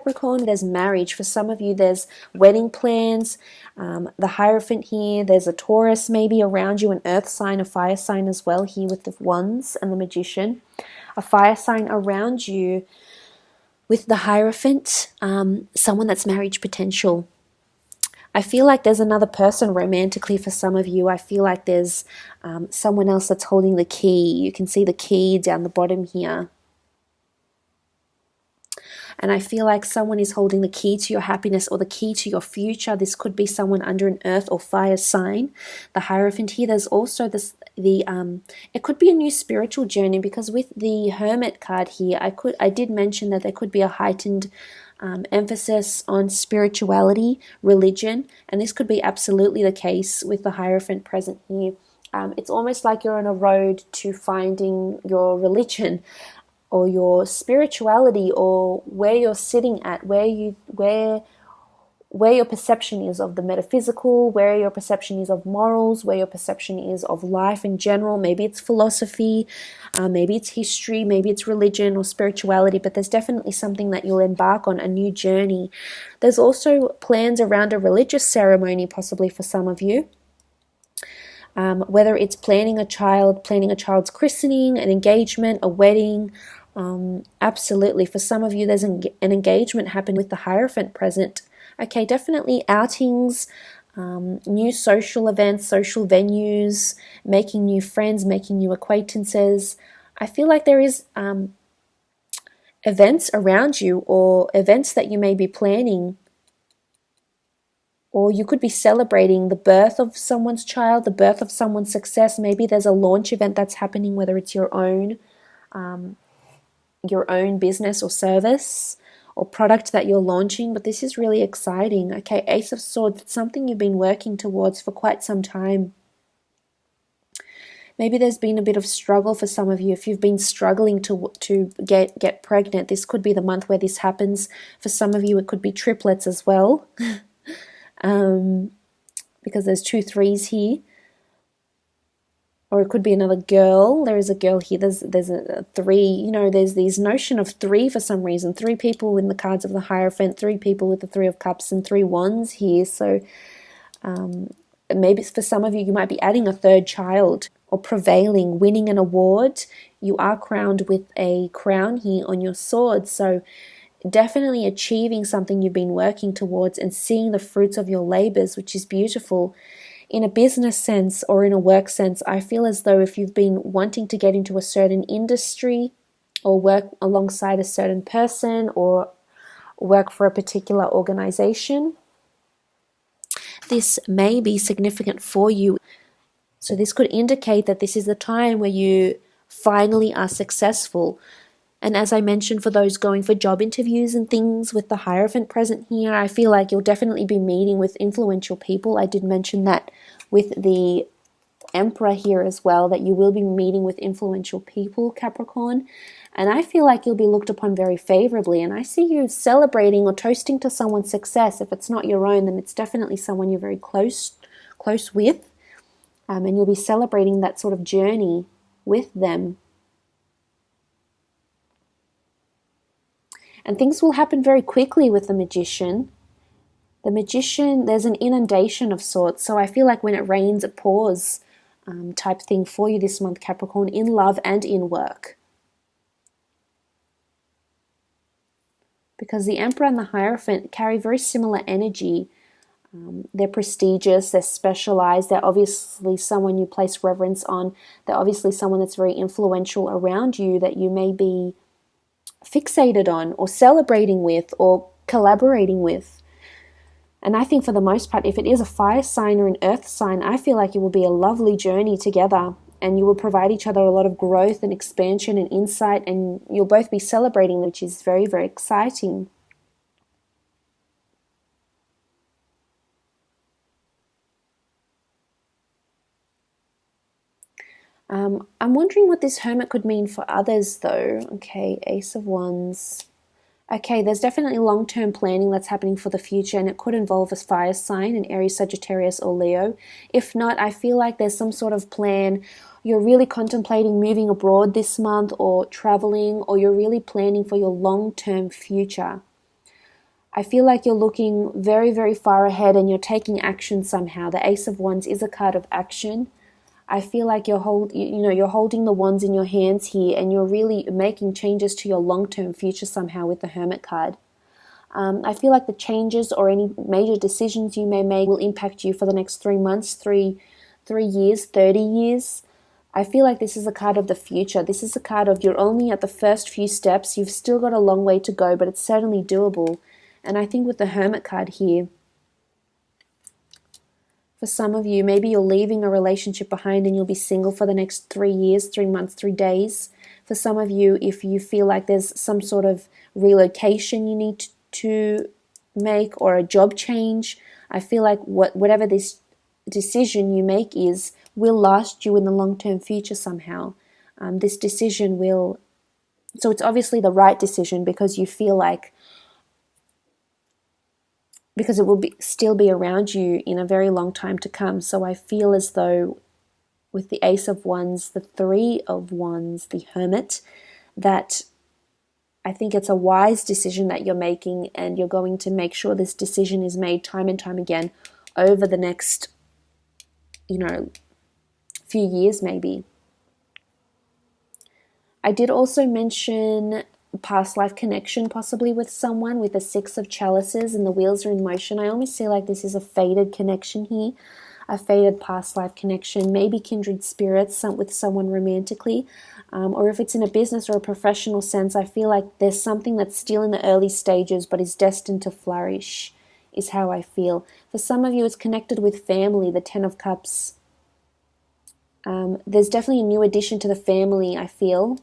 Capricorn, there's marriage. For some of you, there's wedding plans. The Hierophant here, there's a Taurus maybe around you, an earth sign, a fire sign as well here with the Wands and the Magician. A fire sign around you with the Hierophant, someone that's marriage potential. I feel like there's another person romantically for some of you. I feel like there's someone else that's holding the key. You can see the key down the bottom here. And I feel like someone is holding the key to your happiness or the key to your future. This could be someone under an earth or fire sign. The Hierophant here, there's also this, it could be a new spiritual journey, because with the Hermit card here, I did mention that there could be a heightened emphasis on spirituality, religion, and this could be absolutely the case with the Hierophant present here. It's almost like you're on a road to finding your religion or your spirituality, or where you're sitting at, where your perception is of the metaphysical, where your perception is of morals, where your perception is of life in general. Maybe it's philosophy, maybe it's history, maybe it's religion or spirituality, but there's definitely something that you'll embark on, a new journey. There's also plans around a religious ceremony possibly for some of you. Whether it's planning a child's christening, an engagement, a wedding. Absolutely, for some of you, there's an engagement happened with the Hierophant present. Okay, definitely outings, new social events, social venues, making new friends, making new acquaintances. I feel like there is events around you, or events that you may be planning. Or you could be celebrating the birth of someone's child, the birth of someone's success. Maybe there's a launch event that's happening, whether it's your own business or service or product that you're launching. But this is really exciting. Okay, Ace of Swords, it's something you've been working towards for quite some time. Maybe there's been a bit of struggle for some of you. If you've been struggling to get pregnant, this could be the month where this happens. For some of you, it could be triplets as well. Because there's 2 3s here, or it could be another girl. There is a girl here. There's a 3. You know, there's this notion of 3 for some reason. 3 people in the cards of the Hierophant, 3 people with the 3 of Cups, and 3 wands here. So maybe for some of you, you might be adding a 3rd child, or prevailing, winning an award. You are crowned with a crown here on your sword. So definitely achieving something you've been working towards and seeing the fruits of your labors, which is beautiful. In a business sense or in a work sense, I feel as though if you've been wanting to get into a certain industry or work alongside a certain person or work for a particular organization, this may be significant for you. So this could indicate that this is the time where you finally are successful. And as I mentioned, for those going for job interviews and things with the Hierophant present here, I feel like you'll definitely be meeting with influential people. I did mention that with the Emperor here as well, that you will be meeting with influential people, Capricorn. And I feel like you'll be looked upon very favorably. And I see you celebrating or toasting to someone's success. If it's not your own, then it's definitely someone you're very close with. And you'll be celebrating that sort of journey with them. And things will happen very quickly with the Magician. The Magician, there's an inundation of sorts. So I feel like when it rains, it pours type thing for you this month, Capricorn, in love and in work. Because the Emperor and the Hierophant carry very similar energy. They're prestigious, they're specialized, they're obviously someone you place reverence on. They're obviously someone that's very influential around you that you may be fixated on or celebrating with or collaborating with. And I think for the most part, if it is a fire sign or an earth sign, I feel like it will be a lovely journey together, and you will provide each other a lot of growth and expansion and insight, and you'll both be celebrating, which is very, very exciting. I'm wondering what this Hermit could mean for others though. Okay, Ace of Wands. Okay, there's definitely long-term planning that's happening for the future, and it could involve a fire sign, an Aries, Sagittarius, or Leo. If not, I feel like there's some sort of plan. You're really contemplating moving abroad this month or traveling, or you're really planning for your long-term future. I feel like you're looking very, very far ahead and you're taking action somehow. The Ace of Wands is a card of action. I feel like you're holding the wands in your hands here, and you're really making changes to your long-term future somehow with the Hermit card. I feel like the changes or any major decisions you may make will impact you for the next 3 months, 3 years, 30 years. I feel like this is a card of the future. This is a card of you're only at the first few steps. You've still got a long way to go, but it's certainly doable. And I think with the Hermit card here, for some of you, maybe you're leaving a relationship behind and you'll be single for the next 3 years, 3 months, 3 days. For some of you, if you feel like there's some sort of relocation you need to make or a job change, I feel like whatever this decision you make will last you in the long-term future somehow. This decision will, so it's obviously the right decision because you feel like, because it will still be around you in a very long time to come. So I feel as though with the Ace of Wands, the Three of Wands, the Hermit, that I think it's a wise decision that you're making, and you're going to make sure this decision is made time and time again over the next, few years maybe. I did also mention past life connection possibly with someone with the Six of Chalices and the wheels are in motion. I almost feel like this is a faded connection here, a faded past life connection, maybe kindred spirits with someone romantically, or if it's in a business or a professional sense, I feel like there's something that's still in the early stages but is destined to flourish, is how I feel. For some of you, it's connected with family, the Ten of Cups. There's definitely a new addition to the family, I feel,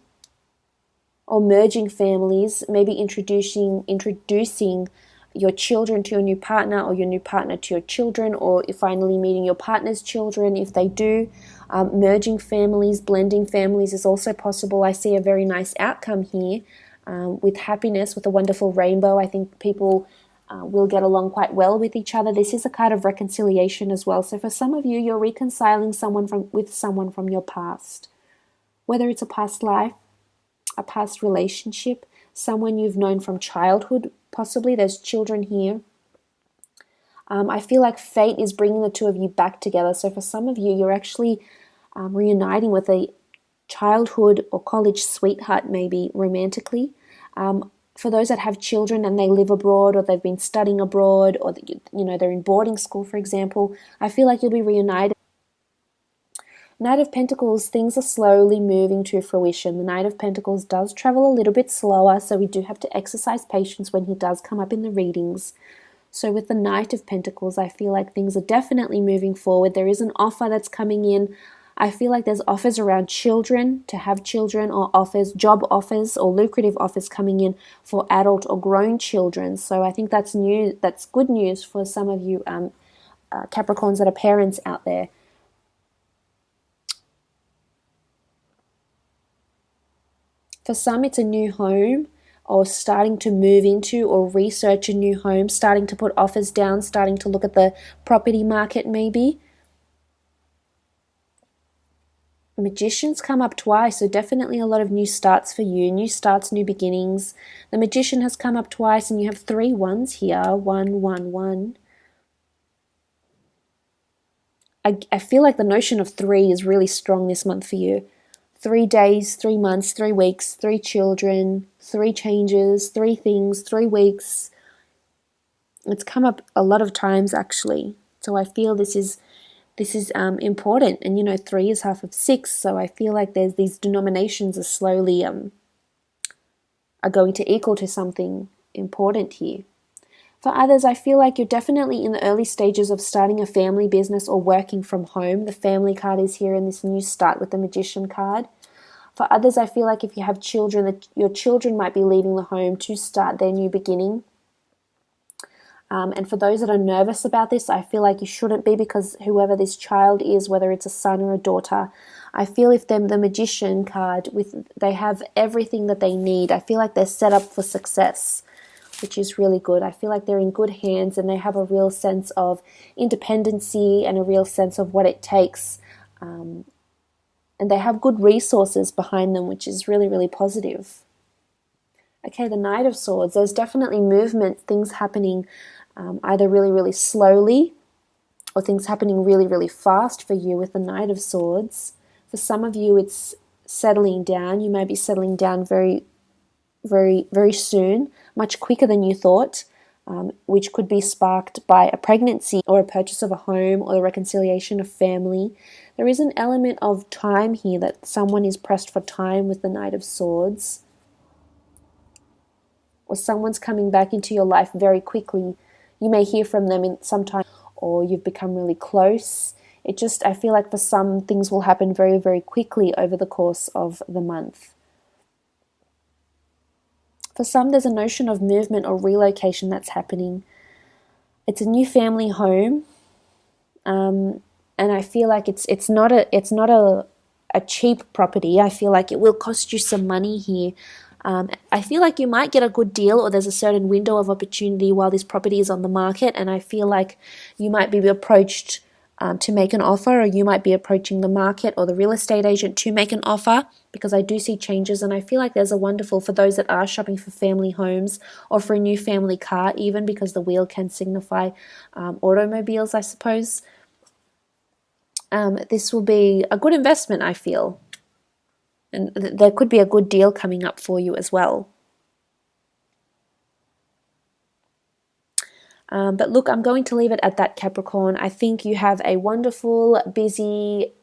or merging families, maybe introducing your children to your new partner, or your new partner to your children, or finally meeting your partner's children if they do. Merging families, blending families is also possible. I see a very nice outcome here with happiness, with a wonderful rainbow. I think people will get along quite well with each other. This is a card of reconciliation as well. So for some of you, you're reconciling with someone from your past, whether it's a past life, a past relationship, someone you've known from childhood, possibly. There's children here. I feel like fate is bringing the two of you back together. So for some of you, you're actually reuniting with a childhood or college sweetheart, maybe romantically. For those that have children and they live abroad, or they've been studying abroad, or they're in boarding school, for example, I feel like you'll be reunited. Knight of Pentacles, things are slowly moving to fruition. The Knight of Pentacles does travel a little bit slower, so we do have to exercise patience when he does come up in the readings. So with the Knight of Pentacles, I feel like things are definitely moving forward. There is an offer that's coming in. I feel like there's offers around children, to have children, or job offers or lucrative offers coming in for adult or grown children. So I think that's new. That's good news for some of you Capricorns that are parents out there. For some, it's a new home, or starting to move into or research a new home, starting to put offers down, starting to look at the property market maybe. Magician's come up twice, so definitely a lot of new starts for you. New starts, new beginnings. The Magician has come up twice, and you have 3 ones here. 1, 1, 1. I feel like the notion of 3 is really strong this month for you. 3 days, 3 months, 3 weeks, 3 children, 3 changes, 3 things, 3 weeks. It's come up a lot of times actually. So I feel this is important. And 3 is half of 6. So I feel like there's these denominations are slowly are going to equal to something important here. For others, I feel like you're definitely in the early stages of starting a family business or working from home. The family card is here in this new start with the Magician card. For others, I feel like if you have children, that your children might be leaving the home to start their new beginning. And for those that are nervous about this, I feel like you shouldn't be, because whoever this child is, whether it's a son or a daughter, I feel if the Magician card, they have everything that they need. I feel like they're set up for success, which is really good. I feel like they're in good hands, and they have a real sense of independency and a real sense of what it takes. And they have good resources behind them, which is really, really positive. Okay, the Knight of Swords. There's definitely movement, things happening either really, really slowly or things happening really, really fast for you with the Knight of Swords. For some of you, it's settling down. You may be settling down very, very, very soon, much quicker than you thought, which could be sparked by a pregnancy or a purchase of a home or the reconciliation of family. There is an element of time here, that someone is pressed for time with the Knight of Swords. Or someone's coming back into your life very quickly. You may hear from them in some time, or you've become really close. I feel like for some, things will happen very, very quickly over the course of the month. For some, there's a notion of movement or relocation that's happening. It's a new family home, and I feel like it's not a cheap property. I feel like it will cost you some money here. I feel like you might get a good deal, or there's a certain window of opportunity while this property is on the market, and I feel like you might be approached to make an offer, or you might be approaching the market or the real estate agent to make an offer, because I do see changes, and I feel like there's a wonderful, for those that are shopping for family homes or for a new family car, even because the wheel can signify automobiles, I suppose. This will be a good investment, I feel. And there could be a good deal coming up for you as well. But look, I'm going to leave it at that, Capricorn. I think you have a wonderful, busy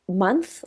month